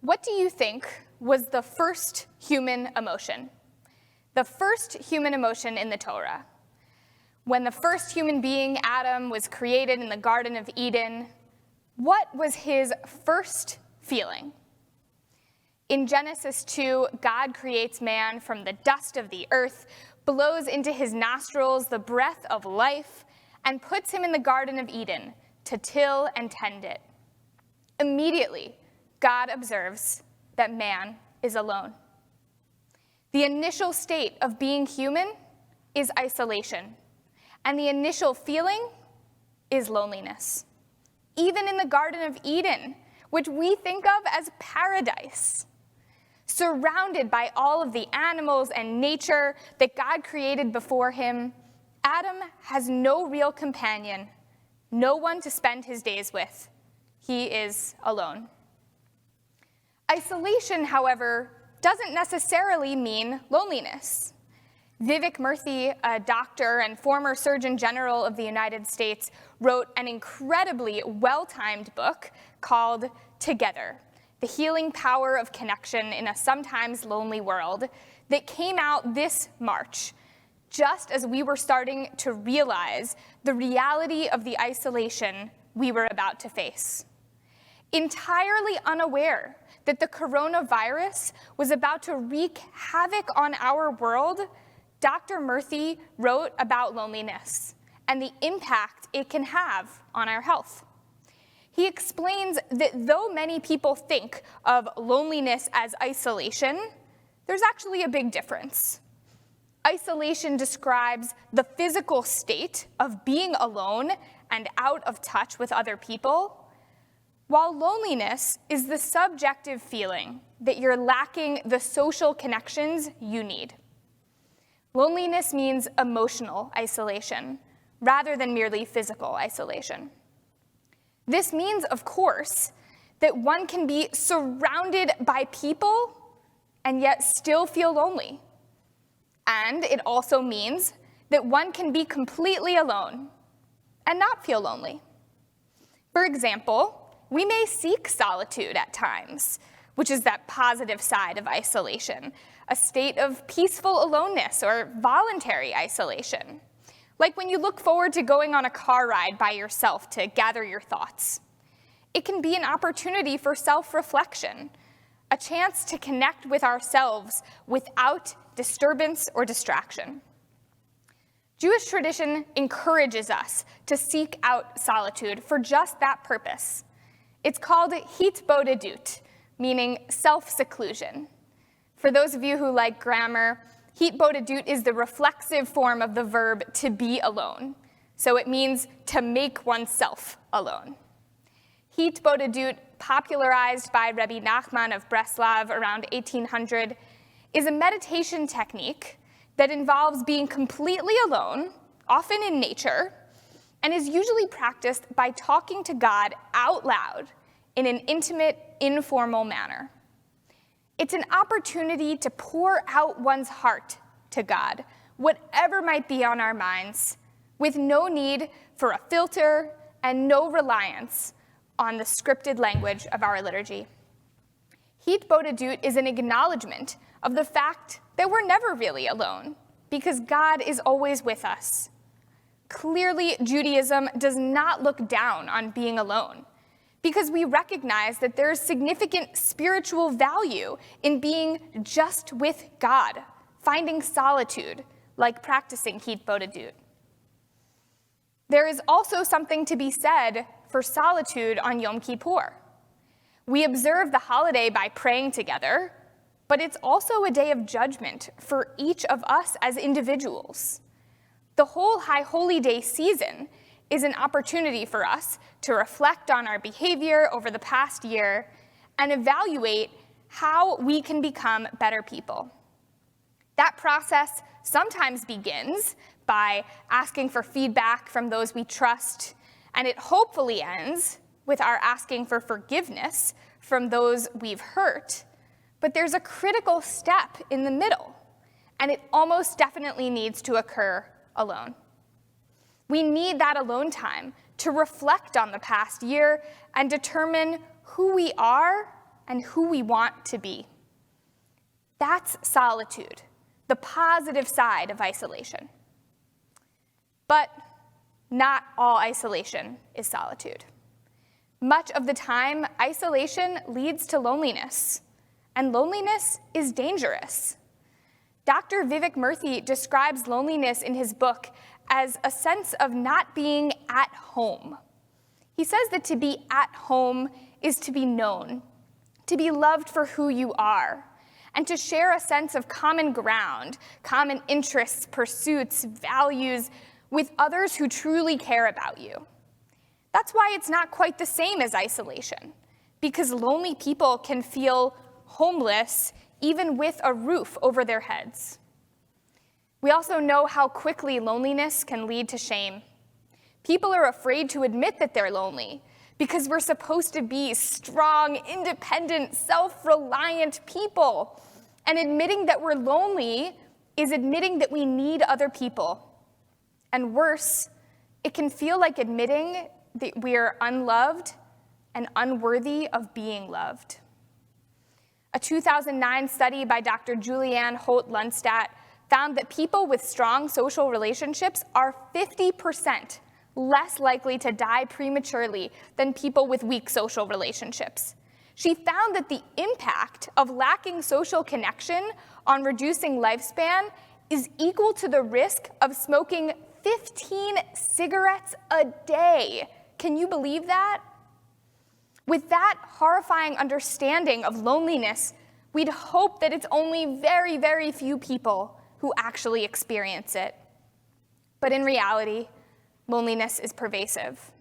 What do you think was the first human emotion? The first human emotion in the Torah. When the first human being, Adam, was created in the Garden of Eden, what was his first feeling? In Genesis 2, God creates man from the dust of the earth, blows into his nostrils the breath of life, and puts him in the Garden of Eden to till and tend it. Immediately, God observes that man is alone. The initial state of being human is isolation, and the initial feeling is loneliness. Even in the Garden of Eden, which we think of as paradise, surrounded by all of the animals and nature that God created before him, Adam has no real companion, no one to spend his days with. He is alone. Isolation, however, doesn't necessarily mean loneliness. Vivek Murthy, a doctor and former Surgeon General of the United States, wrote an incredibly well-timed book called Together: The Healing Power of Connection in a Sometimes Lonely World, that came out this March, just as we were starting to realize the reality of the isolation we were about to face. Entirely unaware that the coronavirus was about to wreak havoc on our world, Dr. Murthy wrote about loneliness and the impact it can have on our health. He explains that though many people think of loneliness as isolation, there's actually a big difference. Isolation describes the physical state of being alone and out of touch with other people, while loneliness is the subjective feeling that you're lacking the social connections you need. Loneliness means emotional isolation rather than merely physical isolation. This means, of course, that one can be surrounded by people and yet still feel lonely. And it also means that one can be completely alone and not feel lonely. For example, we may seek solitude at times, which is that positive side of isolation, a state of peaceful aloneness or voluntary isolation. Like when you look forward to going on a car ride by yourself to gather your thoughts. It can be an opportunity for self-reflection, a chance to connect with ourselves without disturbance or distraction. Jewish tradition encourages us to seek out solitude for just that purpose. It's called hitbodedut, meaning self-seclusion. For those of you who like grammar, hitbodedut is the reflexive form of the verb to be alone. So it means to make oneself alone. Hitbodedut, popularized by Rabbi Nachman of Breslov around 1800, is a meditation technique that involves being completely alone, often in nature, and is usually practiced by talking to God out loud in an intimate, informal manner. It's an opportunity to pour out one's heart to God, whatever might be on our minds, with no need for a filter and no reliance on the scripted language of our liturgy. Hitbodedut is an acknowledgement of the fact that we're never really alone, because God is always with us. Clearly, Judaism does not look down on being alone, because we recognize that there is significant spiritual value in being just with God, finding solitude, like practicing hitbodedut. There is also something to be said for solitude on Yom Kippur. We observe the holiday by praying together, but it's also a day of judgment for each of us as individuals. The whole High Holy Day season is an opportunity for us to reflect on our behavior over the past year and evaluate how we can become better people. That process sometimes begins by asking for feedback from those we trust, and it hopefully ends with our asking for forgiveness from those we've hurt. But there's a critical step in the middle, and it almost definitely needs to occur alone. We need that alone time to reflect on the past year and determine who we are and who we want to be. That's solitude, the positive side of isolation. But not all isolation is solitude. Much of the time, isolation leads to loneliness, and loneliness is dangerous. Dr. Vivek Murthy describes loneliness in his book as a sense of not being at home. He says that to be at home is to be known, to be loved for who you are, and to share a sense of common ground, common interests, pursuits, values with others who truly care about you. That's why it's not quite the same as isolation, because lonely people can feel homeless even with a roof over their heads. We also know how quickly loneliness can lead to shame. People are afraid to admit that they're lonely because we're supposed to be strong, independent, self-reliant people. And admitting that we're lonely is admitting that we need other people. And worse, it can feel like admitting that we are unloved and unworthy of being loved. A 2009 study by Dr. Julianne Holt-Lundstadt found that people with strong social relationships are 50% less likely to die prematurely than people with weak social relationships. She found that the impact of lacking social connection on reducing lifespan is equal to the risk of smoking 15 cigarettes a day. Can you believe that? With that horrifying understanding of loneliness, we'd hope that it's only very, very few people who actually experience it. But in reality, loneliness is pervasive.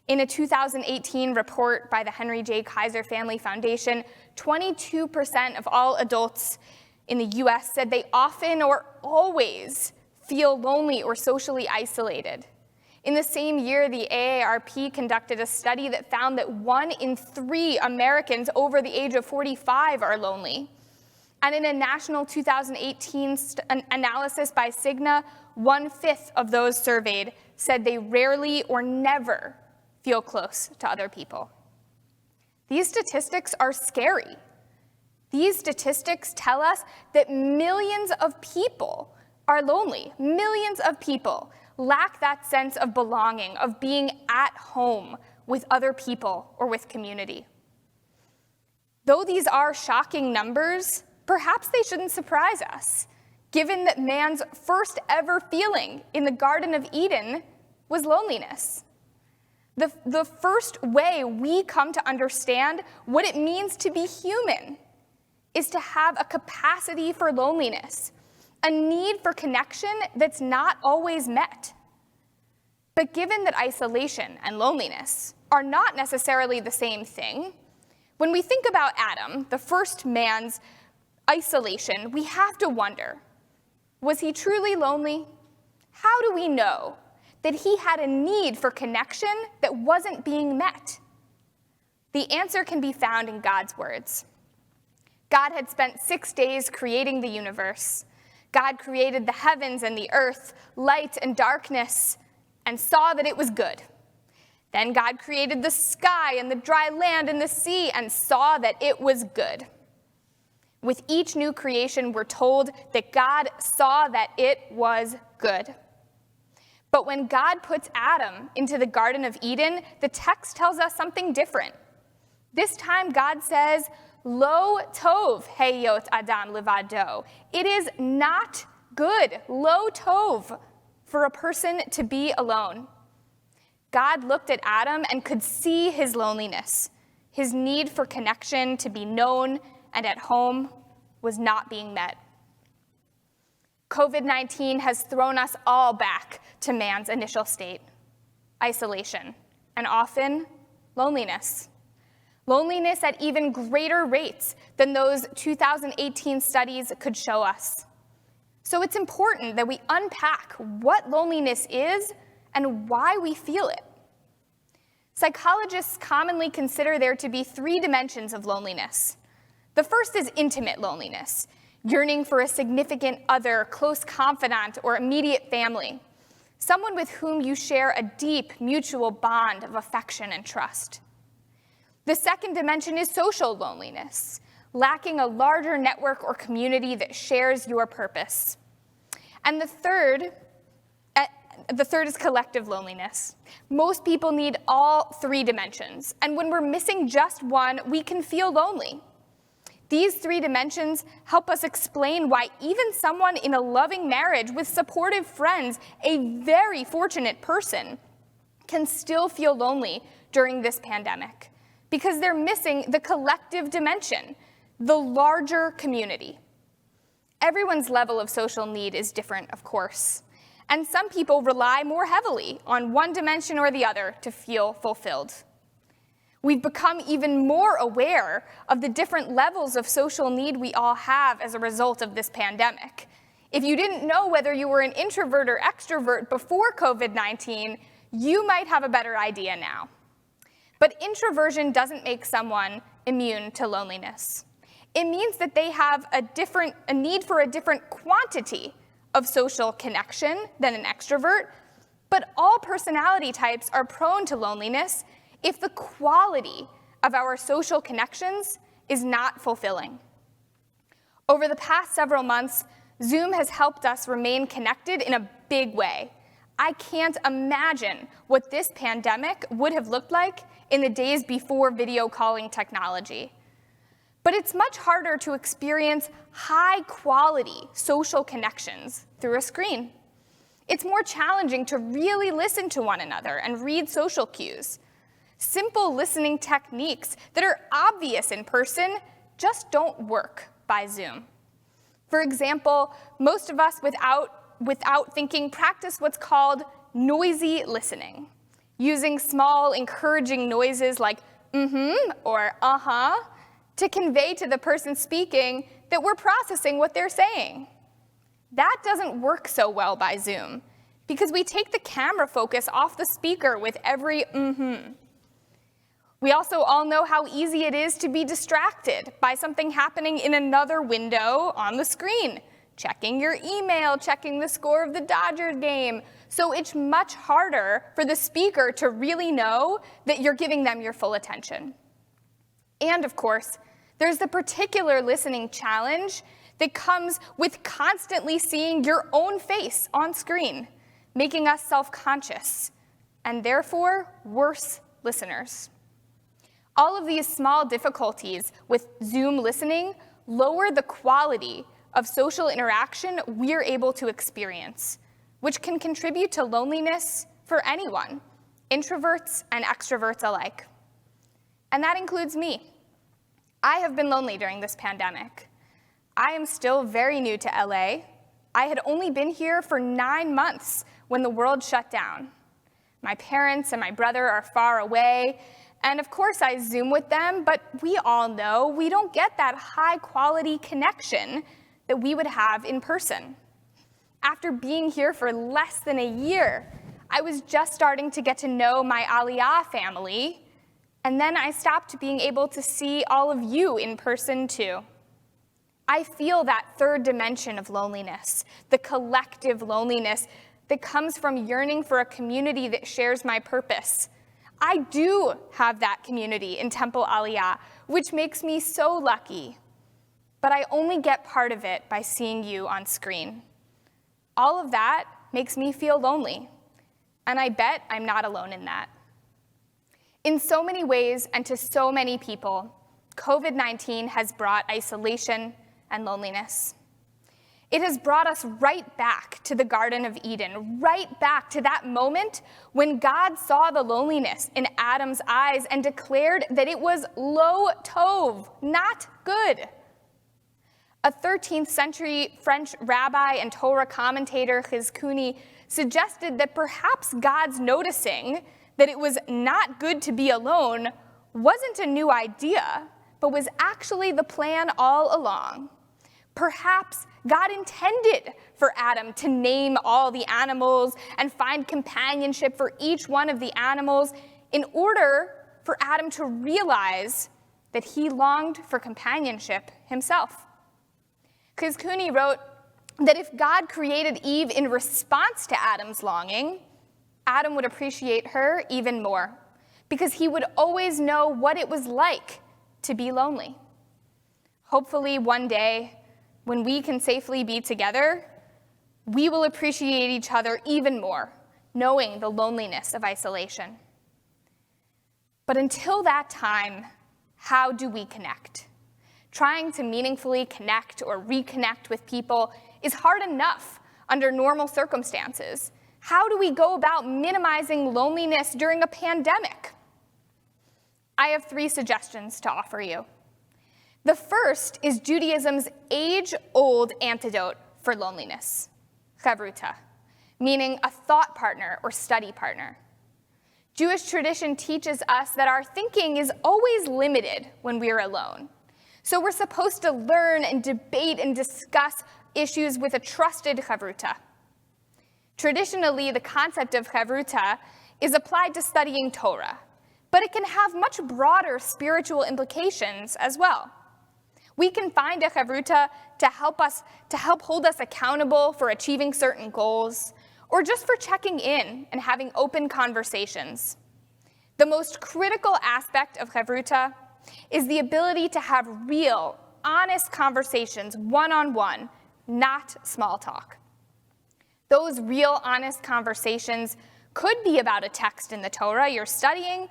In a 2018 report by the Henry J. Kaiser Family Foundation, 22% of all adults in the US said they often or always feel lonely or socially isolated. In the same year, the AARP conducted a study that found that 1 in 3 Americans over the age of 45 are lonely. And in a national 2018 analysis by Cigna, 1/5 of those surveyed said they rarely or never feel close to other people. These statistics are scary. These statistics tell us that millions of people are lonely. Millions of people lack that sense of belonging, of being at home with other people or with community. Though these are shocking numbers, perhaps they shouldn't surprise us, given that man's first ever feeling in the Garden of Eden was loneliness. The first way we come to understand what it means to be human is to have a capacity for loneliness, a need for connection that's not always met. But given that isolation and loneliness are not necessarily the same thing, when we think about Adam, the first man's isolation, we have to wonder, was he truly lonely? How do we know that he had a need for connection that wasn't being met? The answer can be found in God's words. God had spent 6 days creating the universe. God created the heavens and the earth, light and darkness, and saw that it was good. Then God created the sky and the dry land and the sea and saw that it was good. With each new creation, we're told that God saw that it was good. But when God puts Adam into the Garden of Eden, the text tells us something different. This time God says, Lo tov heyot Adam levado. It is not good, lo tov, for a person to be alone. God looked at Adam and could see his loneliness. His need for connection, to be known and at home, was not being met. COVID-19 has thrown us all back to man's initial state, isolation, and often loneliness. Loneliness at even greater rates than those 2018 studies could show us. So it's important that we unpack what loneliness is and why we feel it. Psychologists commonly consider there to be 3 dimensions of loneliness. The first is intimate loneliness, yearning for a significant other, close confidant, or immediate family, someone with whom you share a deep mutual bond of affection and trust. The second dimension is social loneliness, lacking a larger network or community that shares your purpose. And the third is collective loneliness. Most people need all three dimensions, and when we're missing just one, we can feel lonely. These three dimensions help us explain why even someone in a loving marriage with supportive friends, a very fortunate person, can still feel lonely during this pandemic, because they're missing the collective dimension, the larger community. Everyone's level of social need is different, of course, and some people rely more heavily on one dimension or the other to feel fulfilled. We've become even more aware of the different levels of social need we all have as a result of this pandemic. If you didn't know whether you were an introvert or extrovert before COVID-19, you might have a better idea now. But introversion doesn't make someone immune to loneliness. It means that they have a need for a different quantity of social connection than an extrovert, but all personality types are prone to loneliness if the quality of our social connections is not fulfilling. Over the past several months, Zoom has helped us remain connected in a big way. I can't imagine what this pandemic would have looked like in the days before video calling technology. But it's much harder to experience high-quality social connections through a screen. It's more challenging to really listen to one another and read social cues. Simple listening techniques that are obvious in person just don't work by Zoom. For example, most of us without thinking practice what's called noisy listening, using small encouraging noises like or to convey to the person speaking that we're processing what they're saying. That doesn't work so well by Zoom because we take the camera focus off the speaker with every We also all know how easy it is to be distracted by something happening in another window on the screen, checking your email, checking the score of the Dodgers game. So it's much harder for the speaker to really know that you're giving them your full attention. And of course, there's the particular listening challenge that comes with constantly seeing your own face on screen, making us self-conscious, and therefore worse listeners. All of these small difficulties with Zoom listening lower the quality of social interaction we're able to experience, which can contribute to loneliness for anyone, introverts and extroverts alike. And that includes me. I have been lonely during this pandemic. I am still very new to LA. I had only been here for 9 months when the world shut down. My parents and my brother are far away, and of course I Zoom with them, but we all know we don't get that high-quality connection that we would have in person. After being here for less than a year, I was just starting to get to know my Aliyah family, and then I stopped being able to see all of you in person too. I feel that third dimension of loneliness, the collective loneliness that comes from yearning for a community that shares my purpose. I do have that community in Temple Aliyah, which makes me so lucky. But I only get part of it by seeing you on screen. All of that makes me feel lonely, and I bet I'm not alone in that. In so many ways and to so many people, COVID-19 has brought isolation and loneliness. It has brought us right back to the Garden of Eden, right back to that moment when God saw the loneliness in Adam's eyes and declared that it was lo tov, not good. A 13th century French rabbi and Torah commentator, Chizkuni, suggested that perhaps God's noticing that it was not good to be alone wasn't a new idea, but was actually the plan all along. Perhaps God intended for Adam to name all the animals and find companionship for each one of the animals in order for Adam to realize that he longed for companionship himself. Chizkuni wrote that if God created Eve in response to Adam's longing, Adam would appreciate her even more, because he would always know what it was like to be lonely. Hopefully one day, when we can safely be together, we will appreciate each other even more, knowing the loneliness of isolation. But until that time, how do we connect? Trying to meaningfully connect or reconnect with people is hard enough under normal circumstances. How do we go about minimizing loneliness during a pandemic? I have 3 suggestions to offer you. The first is Judaism's age-old antidote for loneliness, chavruta, meaning a thought partner or study partner. Jewish tradition teaches us that our thinking is always limited when we're alone. So we're supposed to learn and debate and discuss issues with a trusted chavruta. Traditionally, the concept of chavruta is applied to studying Torah, but it can have much broader spiritual implications as well. We can find a chavruta to help hold us accountable for achieving certain goals, or just for checking in and having open conversations. The most critical aspect of chavruta is the ability to have real, honest conversations one-on-one, not small talk. Those real, honest conversations could be about a text in the Torah you're studying,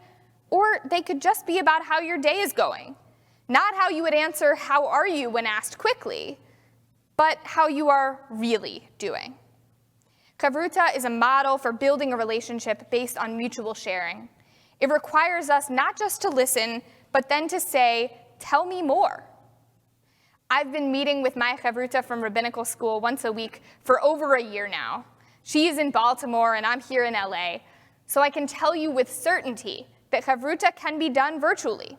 or they could just be about how your day is going. Not how you would answer, "How are you?" when asked quickly, but how you are really doing. Chavruta is a model for building a relationship based on mutual sharing. It requires us not just to listen, but then to say, "Tell me more." I've been meeting with my chavruta from rabbinical school once a week for over a year now. She's in Baltimore and I'm here in LA, so I can tell you with certainty that chavruta can be done virtually.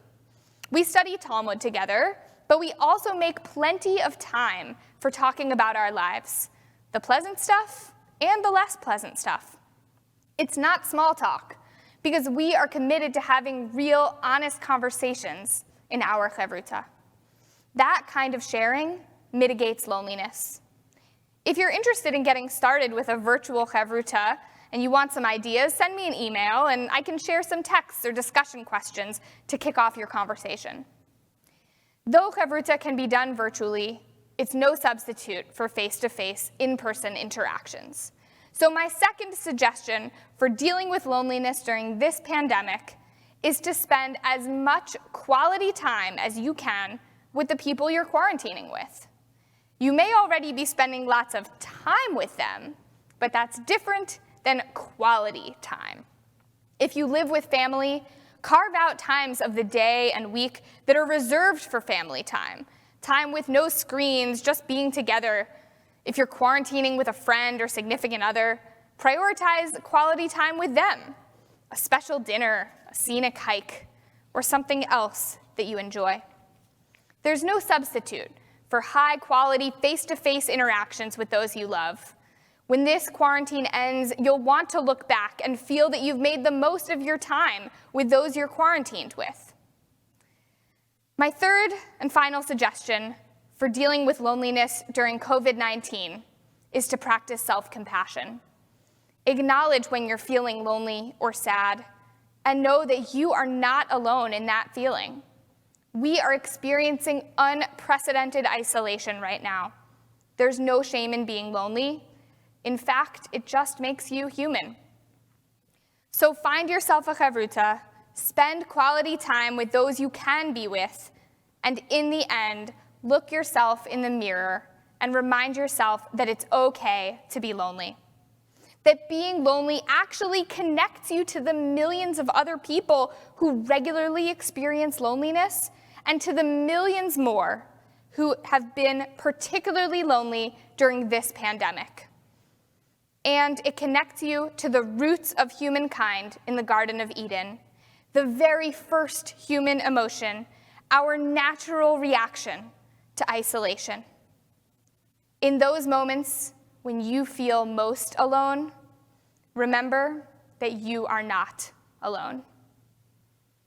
We study Talmud together, but we also make plenty of time for talking about our lives, the pleasant stuff and the less pleasant stuff. It's not small talk, because we are committed to having real, honest conversations in our chavruta. That kind of sharing mitigates loneliness. If you're interested in getting started with a virtual chavruta and you want some ideas, send me an email and I can share some texts or discussion questions to kick off your conversation. Though chavruta can be done virtually, it's no substitute for face-to-face, in-person interactions. So my second suggestion for dealing with loneliness during this pandemic is to spend as much quality time as you can with the people you're quarantining with. You may already be spending lots of time with them, but that's different than quality time. If you live with family, carve out times of the day and week that are reserved for family time, time with no screens, just being together. If you're quarantining with a friend or significant other, prioritize quality time with them, a special dinner, a scenic hike, or something else that you enjoy. There's no substitute for high-quality face-to-face interactions with those you love. When this quarantine ends, you'll want to look back and feel that you've made the most of your time with those you're quarantined with. My third and final suggestion for dealing with loneliness during COVID-19 is to practice self-compassion. Acknowledge when you're feeling lonely or sad, and know that you are not alone in that feeling. We are experiencing unprecedented isolation right now. There's no shame in being lonely. In fact, it just makes you human. So find yourself a chavruta, spend quality time with those you can be with, and in the end, look yourself in the mirror and remind yourself that it's okay to be lonely. That being lonely actually connects you to the millions of other people who regularly experience loneliness, and to the millions more who have been particularly lonely during this pandemic. And it connects you to the roots of humankind in the Garden of Eden, the very first human emotion, our natural reaction to isolation. In those moments when you feel most alone, remember that you are not alone.